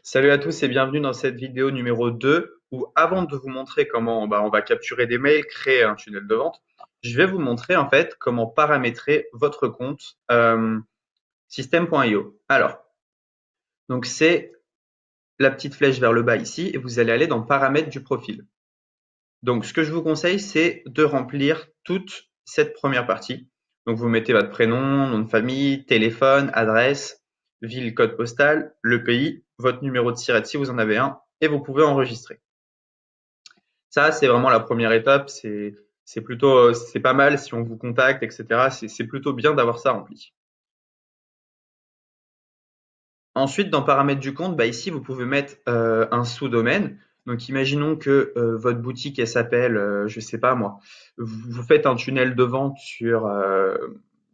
Salut à tous et bienvenue dans cette vidéo numéro 2 où avant de vous montrer comment on va capturer des mails, créer un tunnel de vente, je vais vous montrer en fait comment paramétrer votre compte System.io. Alors, donc c'est la petite flèche vers le bas ici et vous allez aller dans paramètres du profil. Donc ce que je vous conseille c'est de remplir toute cette première partie. Donc vous mettez votre prénom, nom de famille, téléphone, adresse, ville, code postal, le pays, votre numéro de SIRET si vous en avez un et vous pouvez enregistrer. Ça, c'est vraiment la première étape. C'est plutôt, c'est pas mal si on vous contacte, etc. C'est plutôt bien d'avoir ça rempli. Ensuite, dans paramètres du compte, bah ici, vous pouvez mettre un sous-domaine. Donc, imaginons que votre boutique, elle s'appelle, je sais pas moi, vous faites un tunnel de vente sur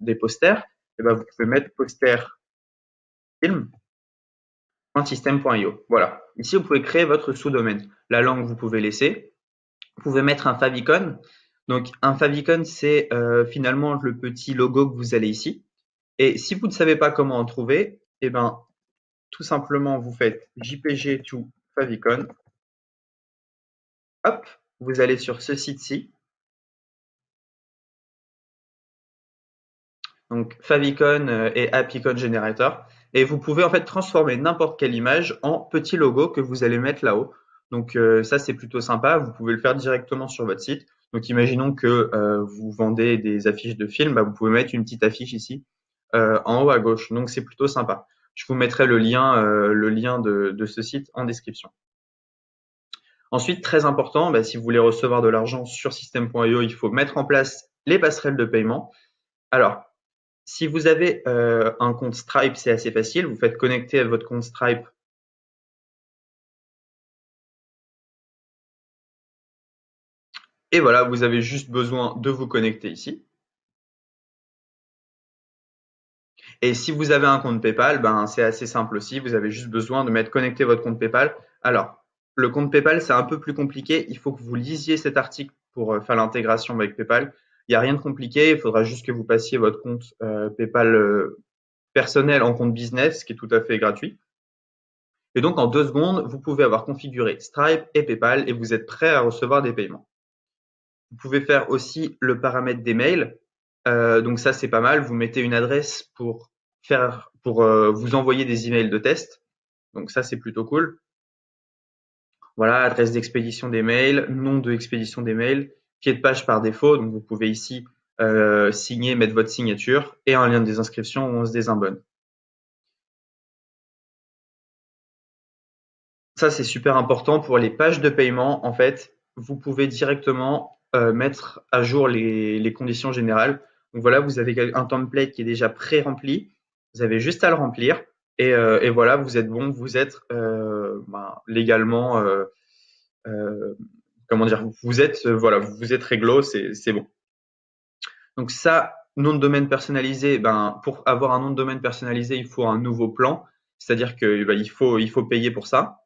des posters. Et ben, vous pouvez mettre posterfilm.system.io. Voilà. Ici, vous pouvez créer votre sous-domaine. La langue, vous pouvez laisser. Vous pouvez mettre un favicon. Donc un favicon, c'est finalement le petit logo que vous allez ici. Et si vous ne savez pas comment en trouver, eh ben, tout simplement, vous faites JPG to favicon. Hop, vous allez sur ce site-ci. Donc favicon et appicon generator. Et vous pouvez en fait transformer n'importe quelle image en petit logo que vous allez mettre là-haut. Donc ça, c'est plutôt sympa. Vous pouvez le faire directement sur votre site. Donc imaginons que vous vendez des affiches de films, bah, vous pouvez mettre une petite affiche ici en haut à gauche. Donc c'est plutôt sympa. Je vous mettrai le lien de ce site en description. Ensuite, très important, bah, si vous voulez recevoir de l'argent sur System.io, il faut mettre en place les passerelles de paiement. Alors, si vous avez un compte Stripe, c'est assez facile. Vous faites connecter à votre compte Stripe. Et voilà, vous avez juste besoin de vous connecter ici. Et si vous avez un compte PayPal, ben, c'est assez simple aussi. Vous avez juste besoin de mettre connecter votre compte PayPal. Alors, le compte PayPal, c'est un peu plus compliqué. Il faut que vous lisiez cet article pour faire l'intégration avec PayPal. Il n'y a rien de compliqué. Il faudra juste que vous passiez votre compte PayPal personnel en compte business, ce qui est tout à fait gratuit. Et donc, en 2 secondes, vous pouvez avoir configuré Stripe et PayPal et vous êtes prêt à recevoir des paiements. Vous pouvez faire aussi le paramètre des mails. Donc ça, c'est pas mal. Vous mettez une adresse pour vous envoyer des emails de test. Donc ça, c'est plutôt cool. Voilà, adresse d'expédition des mails, nom de expédition des mails, pied de page par défaut. Donc vous pouvez ici signer, mettre votre signature et un lien de désinscription où on se désabonne. Ça, c'est super important pour les pages de paiement. En fait, vous pouvez directement mettre à jour les conditions générales. Donc voilà, vous avez un template qui est déjà pré-rempli. Vous avez juste à le remplir et voilà, vous êtes bon, vous êtes légalement, comment dire, vous êtes voilà, vous êtes réglo, c'est bon. Donc ça, nom de domaine personnalisé, ben pour avoir un nom de domaine personnalisé, il faut un nouveau plan, c'est-à-dire que ben, il faut payer pour ça.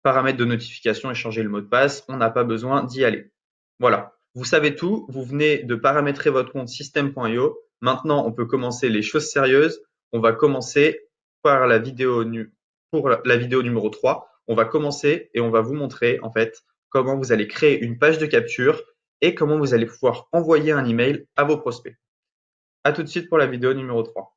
Paramètres de notification et changer le mot de passe, on n'a pas besoin d'y aller. Voilà, vous savez tout, vous venez de paramétrer votre compte system.io. Maintenant, on peut commencer les choses sérieuses. On va commencer par pour la vidéo numéro 3. On va commencer et on va vous montrer en fait comment vous allez créer une page de capture et comment vous allez pouvoir envoyer un email à vos prospects. À tout de suite pour la vidéo numéro 3.